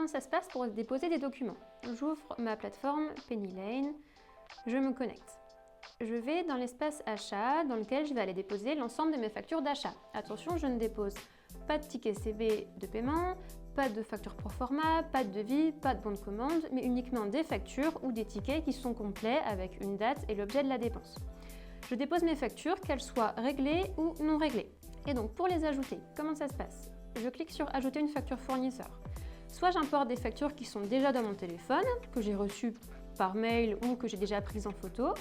comment ça se passe pour déposer des documents. J'ouvre ma plateforme Pennylane, je me connecte. Je vais dans l'espace achat dans lequel je vais aller déposer l'ensemble de mes factures d'achat. Attention, je ne dépose pas de ticket CB de paiement, pas de facture pro forma, pas de devis, pas de bon de commande, mais uniquement des factures ou des tickets qui sont complets avec une date et l'objet de la dépense. Je dépose mes factures, qu'elles soient réglées ou non réglées. Et donc pour les ajouter, comment ça se passe? Je clique sur ajouter une facture fournisseur. Soit j'importe des factures qui sont déjà dans mon téléphone, que j'ai reçues par mail ou que j'ai déjà prises en photo,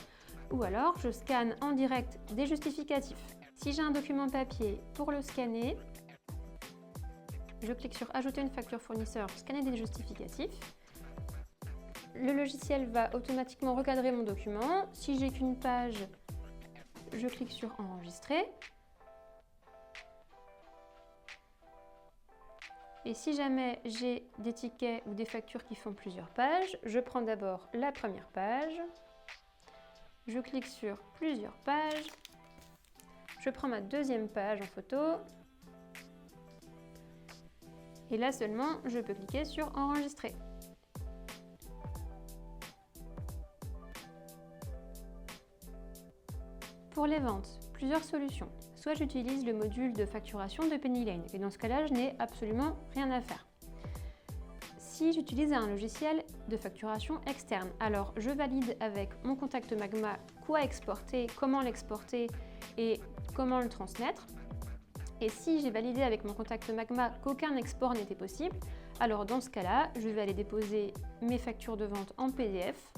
ou alors je scanne en direct des justificatifs. Si j'ai un document papier, pour le scanner, je clique sur ajouter une facture fournisseur, scanner des justificatifs. Le logiciel va automatiquement recadrer mon document. Si j'ai qu'une page, je clique sur enregistrer. Et si jamais j'ai des tickets ou des factures qui font plusieurs pages, je prends d'abord la première page, je clique sur plusieurs pages, je prends ma deuxième page en photo, et là seulement je peux cliquer sur enregistrer. Pour les ventes, plusieurs solutions. Soit j'utilise le module de facturation de Pennylane, et dans ce cas-là, je n'ai absolument rien à faire. Si j'utilise un logiciel de facturation externe, alors je valide avec mon contact Magma quoi exporter, comment l'exporter et comment le transmettre. Et si j'ai validé avec mon contact Magma qu'aucun export n'était possible, alors dans ce cas-là, je vais aller déposer mes factures de vente en PDF.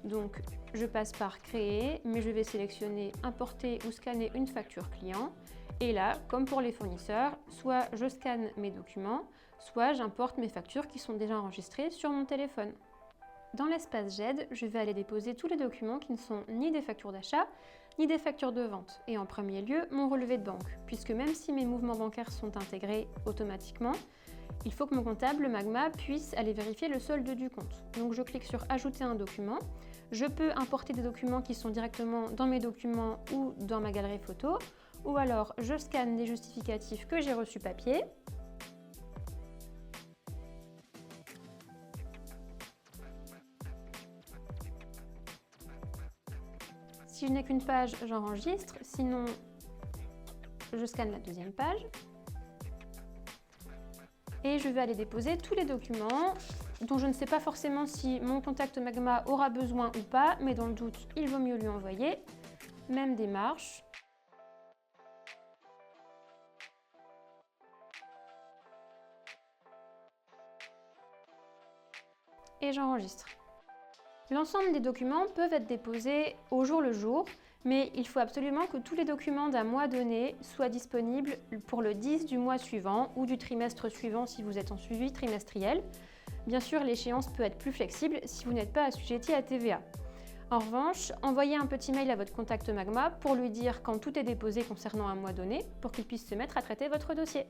Donc je passe par créer, mais je vais sélectionner importer ou scanner une facture client. Et là, comme pour les fournisseurs, soit je scanne mes documents, soit j'importe mes factures qui sont déjà enregistrées sur mon téléphone. Dans l'espace GED, je vais aller déposer tous les documents qui ne sont ni des factures d'achat, ni des factures de vente. Et en premier lieu, mon relevé de banque, puisque même si mes mouvements bancaires sont intégrés automatiquement, il faut que mon comptable Magma puisse aller vérifier le solde du compte. Donc je clique sur ajouter un document. Je peux importer des documents qui sont directement dans mes documents ou dans ma galerie photo, ou alors je scanne des justificatifs que j'ai reçus papier. Si je n'ai qu'une page, j'enregistre, sinon je scanne la deuxième page. Et je vais aller déposer tous les documents dont je ne sais pas forcément si mon contact Magma aura besoin ou pas, mais dans le doute, il vaut mieux lui envoyer. Même démarche. Et j'enregistre. L'ensemble des documents peuvent être déposés au jour le jour, mais il faut absolument que tous les documents d'un mois donné soient disponibles pour le 10 du mois suivant ou du trimestre suivant si vous êtes en suivi trimestriel. Bien sûr, l'échéance peut être plus flexible si vous n'êtes pas assujetti à TVA. En revanche, envoyez un petit mail à votre contact Magma pour lui dire quand tout est déposé concernant un mois donné pour qu'il puisse se mettre à traiter votre dossier.